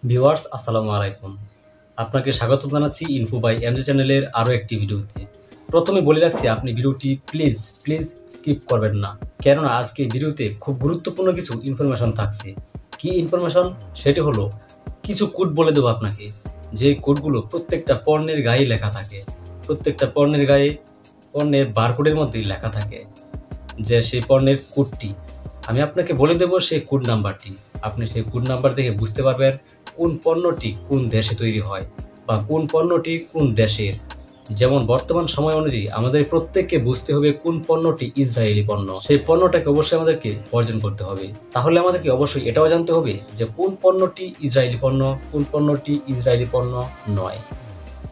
Viewers আসসালামু আলাইকুম। আপনাকে স্বাগত জানাচ্ছি ইনফো বাই এমজে চ্যানেলের আরও একটি ভিডিওতে। প্রথমে বলে রাখছি আপনি ভিডিওটি প্লিজ স্কিপ করবেন না, কেননা আজকে ভিডিওতে খুব গুরুত্বপূর্ণ কিছু ইনফরমেশন থাকছে। কি ইনফরমেশন? সেটি হলো কিছু কোড বলে দেবো আপনাকে, যে কোডগুলো প্রত্যেকটা পণ্যের গায়ে লেখা থাকে, প্রত্যেকটা পণ্যের গায়ে পণ্যের বারকোডের মধ্যেই লেখা থাকে যে সেই পণ্যের কোডটি। আমি আপনাকে বলে দেব সেই কোড নাম্বারটি। আপনি সেই কোড নাম্বার দেখে বুঝতে পারবেন কোন পণ্যটি কোন দেশে তৈরি হয় বা কোন পণ্যটি কোন দেশের। যেমন বর্তমান সময় অনুযায়ী আমাদের প্রত্যেককে বুঝতে হবে কোন পণ্যটি ইসরায়েলি পণ্য, সেই পণ্যটাকে অবশ্যই আমাদেরকে বর্জন করতে হবে। তাহলে আমাদেরকে অবশ্যই এটাও জানতে হবে যে কোন পণ্যটি ইসরায়েলি পণ্য, কোন পণ্যটি ইসরায়েলি পণ্য নয়।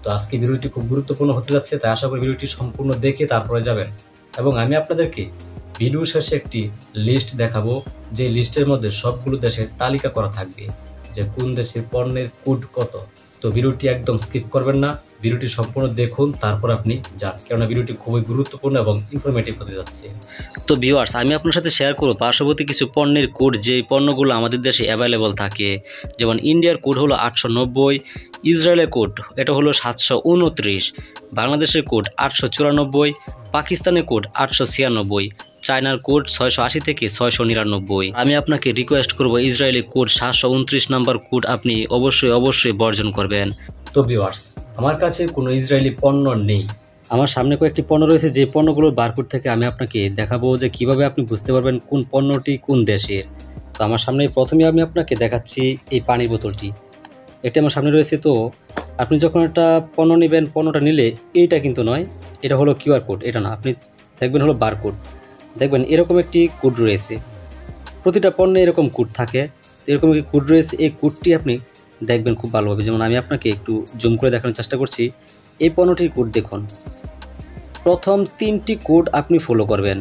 তো আজকে ভিডিওটি খুব গুরুত্বপূর্ণ হতে যাচ্ছে, তাই আশা করি ভিডিওটি সম্পূর্ণ দেখে তারপরে যাবেন। এবং আমি আপনাদেরকে ভিডিও শেষে একটি লিস্ট দেখাবো, যে লিস্টের মধ্যে সবগুলো দেশের তালিকা করা থাকবে যে কোন দেশের পণ্যের কোড কত। তো ভিডিওটি একদম স্কিপ করবেন না, ভিডিওটি সম্পূর্ণ দেখুন, তারপর আপনি যান, কেননা ভিডিওটি খুবই গুরুত্বপূর্ণ এবং ইনফরমেটিভ হতে যাচ্ছে। তো ভিউয়ার্স, আমি আপনার সাথে শেয়ার করব পার্শ্ববর্তী কিছু পণ্যের কোড, যেই পণ্যগুলো আমাদের দেশে অ্যাভেলেবল থাকে। যেমন ইন্ডিয়ার কোড হলো 890, ইসরায়েলের কোড এটা হলো 729, বাংলাদেশের কোড 894, পাকিস্তানের কোড 896, চায়নার কোড 680 থেকে 699। আমি আপনাকে রিকোয়েস্ট করব ইসরায়েলি কোড 729 নাম্বার কোড আপনি অবশ্যই বর্জন করবেন। তো ভিউয়ার্স, আমার কাছে কোনো ইসরায়েলি পণ্য নেই। আমার সামনে কয়েকটি পণ্য রয়েছে, যে পণ্যগুলোর বারকোড থেকে আমি আপনাকে দেখাবো যে কিভাবে আপনি বুঝতে পারবেন কোন পণ্যটি কোন দেশের। তো আমার সামনে প্রথমে আমি আপনাকে দেখাচ্ছি এই পানির বোতলটি, এটা আমার সামনে রয়েছে। তো আপনি যখন একটা পণ্য নেবেন, পণ্যটা নিলে এইটা কিন্তু নয়, এটা হলো কিউআর কোড, এটা না, আপনি দেখবেন হলো বারকোড। দেখবেন এরকম একটি কোড রয়েছে, প্রতিটা পণ্যে এরকম কোড থাকে। তো এরকম একটি কোড রয়েছে, এই কোডটি আপনি দেখবেন খুব ভালোভাবে। যেমন আমি আপনাকে একটু জুম করে দেখানোর চেষ্টা করছি। এই পণ্যটির কোড দেখুন, প্রথম 3টি কোড আপনি ফলো করবেন,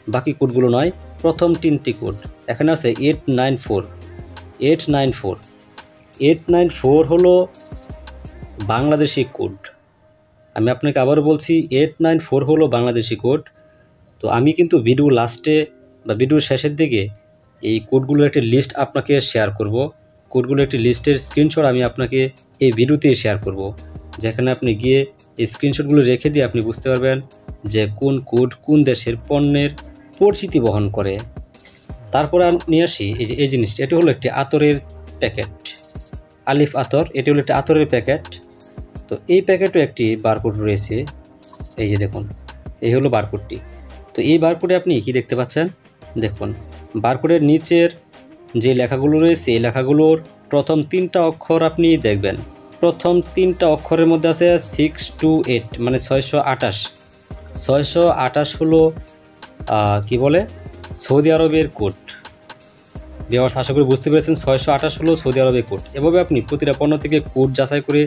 বাকি কোডগুলো নয়, প্রথম 3টি কোড। এখানে আছে 894 হলো বাংলাদেশি কোড। আমি আপনাকে আবার বলছি, 894 হলো বাংলাদেশি কোড। তো আমি কিন্তু ভিডিও লাস্টে বা ভিডিওর শেষের দিকে এই কোডগুলোর একটি লিস্ট আপনাকে শেয়ার করব। কোডগুলোর একটি লিস্টের স্ক্রিনশট আমি আপনাকে এই ভিডিওতেই শেয়ার করব, যেখানে আপনি গিয়ে এই স্ক্রিনশটগুলো রেখে দিয়ে আপনি বুঝতে পারবেন যে কোন কোড কোন দেশের পণ্যের পরিচিতি বহন করে। তারপরে নিয়ে আসি এই জিনিসটা, এটি হলো একটি আতরের প্যাকেট, আলিফ আতর, এটি হলো একটি আতরের প্যাকেট। তো এই প্যাকেটও একটি বারকোড রয়েছে, এই যে দেখুন, এই হলো বারকোডটি। তো এই বারকোডে আপনি কি দেখতে পাচ্ছেন? দেখুন, বারকোডের নিচের যে লেখাগুলো রয়েছে, এই লেখাগুলোর প্রথম 3টা অক্ষর আপনি দেখবেন। প্রথম 3টা অক্ষরের মধ্যে আছে 628, মানে 628 হলো কি বলে, সৌদি আরবের কোড। ভিউয়ার্স, আশা করি বুঝতে পেরেছেন, 628 হলো সৌদি আরবের কোড। এভাবে আপনি প্রতিটা পণ্য থেকে কোড যাচাই করে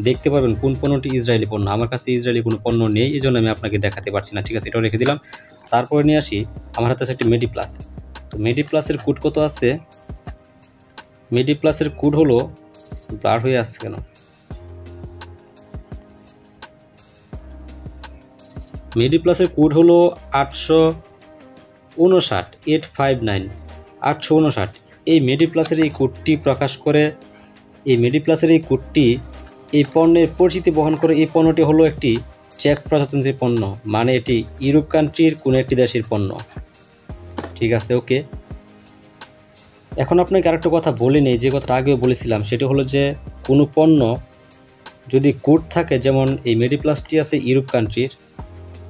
দেখতে পারবেন কোন পণ্যটি ইসরায়েলি পণ্য। আমার কাছে ইসরায়েলি কোনো পণ্য নেই, এই জন্য আমি আপনাকে দেখাতে পারছি না। ঠিক আছে, এটাও রেখে দিলাম। তারপরে নিয়ে আসি, আমার হাতে আছে একটি মেডি প্লাস। তো মেডি প্লাসের কোড কত আছে? মেডি প্লাসের কোড হলো, ব্লার হয়ে আসছে কেন, মেডি প্লাসের কোড হলো 859। এই মেডি প্লাসের এই কোডটি প্রকাশ করে, এই মেডি প্লাসের এই কোডটি এই পণ্যের পরিচিতি বহন করে। এই পণ্যটি হলো একটি চেক প্রজাতন্ত্রের পণ্য, মানে এটি ইউরোপ কান্ট্রির কোনো একটি দেশের পণ্য। ঠিক আছে, ওকে। এখন আপনাকে আরেকটা কথা বলে নেই, যে কথাটা আগেও বলেছিলাম, সেটি হলো যে কোনো পণ্য যদি কোড থাকে, যেমন এই মেডি প্লাসটি আছে ইউরোপ কান্ট্রির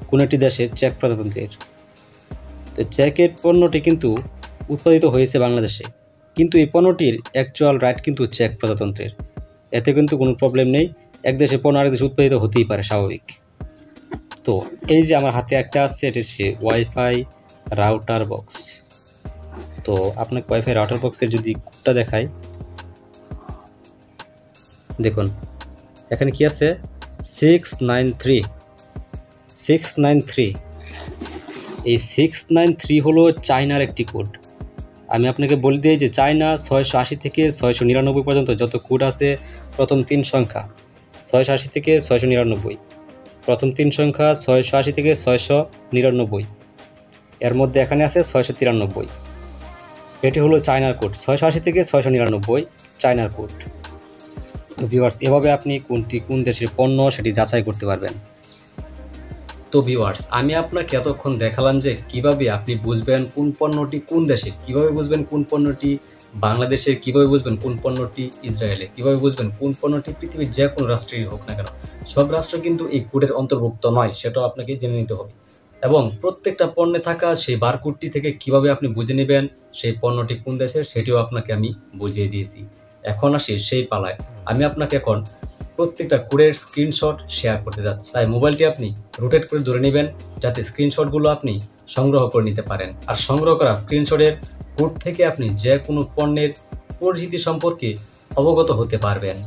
কোনো একটি দেশের চেক প্রজাতন্ত্রের। তো চেকের পণ্যটি কিন্তু উৎপাদিত হয়েছে বাংলাদেশে, কিন্তু এই পণ্যটির অ্যাকচুয়াল রাইট কিন্তু চেক প্রজাতন্ত্রের। এতে কিন্তু কোনো প্রবলেম নেই, এক দেশে পণ্য আরেক দেশে উৎপাদিত হতেই পারে, স্বাভাবিক। তো এই যে আমার হাতে একটা আছে, এটি হচ্ছে ওয়াইফাই রাউটার বক্স। তো আপনাকে ওয়াইফাই রাউটার বক্সের যদি কোডটা দেখাই, দেখুন এখানে কি আছে, 693। এই 693 হলো চায়নার একটি কোড। আমি আপনাকে বলে দিই যে চায়না 680 থেকে 699 পর্যন্ত যত কোড আছে, প্রথম 3 সংখ্যা 680 থেকে 699, প্রথম 3 সংখ্যা 680 থেকে 699, এর মধ্যে এখানে আছে 693। এটি হলো চায়নার কোড, 680 থেকে 699 চায়নার কোড। তো ভিউয়ার্স, এভাবে আপনি কোন দেশের পণ্য সেটি যাচাই করতে পারবেন। তো ভিউয়ার্স, আমি আপনাকে এতক্ষণ দেখালাম যে কিভাবে আপনি বুঝবেন কোন পণ্যটি কোন দেশের, কিভাবে বুঝবেন কোন পণ্যটি বাংলাদেশের, কিভাবে বুঝবেন কোন পণ্যটি ইসরায়েলের, কিভাবে বুঝবেন কোন পণ্যটি পৃথিবীর যে কোনো রাষ্ট্রেই হোক না কেন। সব রাষ্ট্র কিন্তু এই কোডের অন্তর্ভুক্ত নয়, সেটাও আপনাকে জেনে নিতে হবে। এবং প্রত্যেকটা পণ্যে থাকা সেই বারকোডটি থেকে কিভাবে আপনি বুঝে নেবেন সেই পণ্যটি কোন দেশের, সেটিও আপনাকে আমি বুঝিয়ে দিয়েছি। এখন আসি সেই পালায়। আমি আপনাকে এখন প্রত্যেকটা কোডের স্ক্রিনশট শেয়ার করতে যাচ্ছি। তাই মোবাইলটি আপনি রোটেট করে ধরে নেবেন যাতে স্ক্রিনশটগুলো আপনি সংগ্রহ করে নিতে পারেন। আর সংগ্রহ করা স্ক্রিনশটের কোড থেকে আপনি যে কোনো পণ্যের পরিচিতি সম্পর্কে অবগত হতে পারবেন।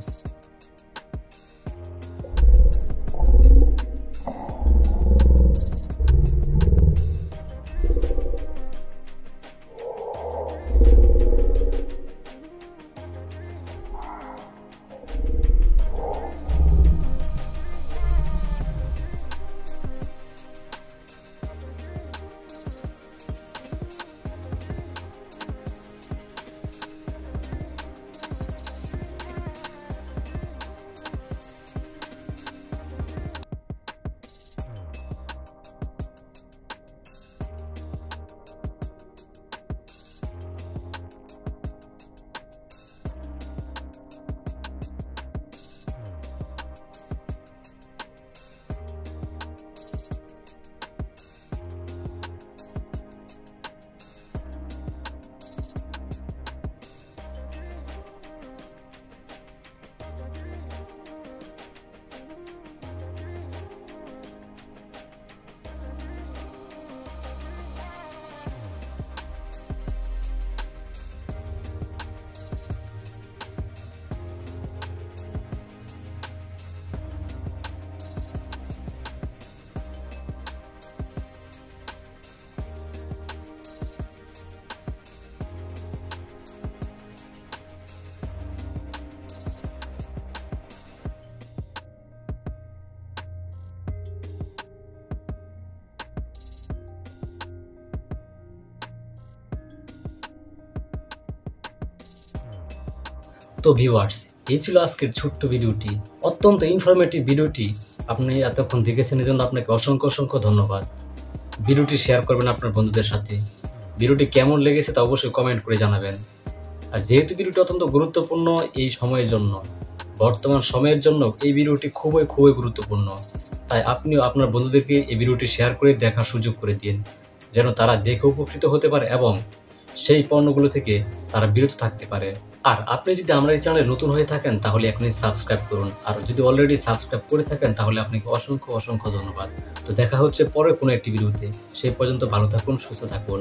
তো ভিউয়ার্স, এই ছিল আজকের ছোট্ট ভিডিওটি, অত্যন্ত ইনফরমেটিভ ভিডিওটি আপনি এতক্ষণ দেখেছেন, এজন্য আপনাকে অসংখ্য অসংখ্য ধন্যবাদ। ভিডিওটি শেয়ার করবেন আপনার বন্ধুদের সাথে। ভিডিওটি কেমন লেগেছে তা অবশ্যই কমেন্ট করে জানাবেন। আর যেহেতু ভিডিওটি অত্যন্ত গুরুত্বপূর্ণ এই সময়ের জন্য, বর্তমান সময়ের জন্য এই ভিডিওটি খুবই খুবই গুরুত্বপূর্ণ, তাই আপনিও আপনার বন্ধুদেরকে এই ভিডিওটি শেয়ার করে দেখার সুযোগ করে দিন, যেন তারা দেখে উপকৃত হতে পারে এবং সেই পণ্যগুলো থেকে তারা বিরত থাকতে পারে। আর আপনি যদি আমার এই চ্যানেলে নতুন হয়ে থাকেন তাহলে এখনই সাবস্ক্রাইব করুন, আর যদি অলরেডি সাবস্ক্রাইব করে থাকেন তাহলে আপনাকে অসংখ্য অসংখ্য ধন্যবাদ। তো দেখা হচ্ছে পরে কোনো একটি ভিডিওতে, সেই পর্যন্ত ভালো থাকুন, সুস্থ থাকুন।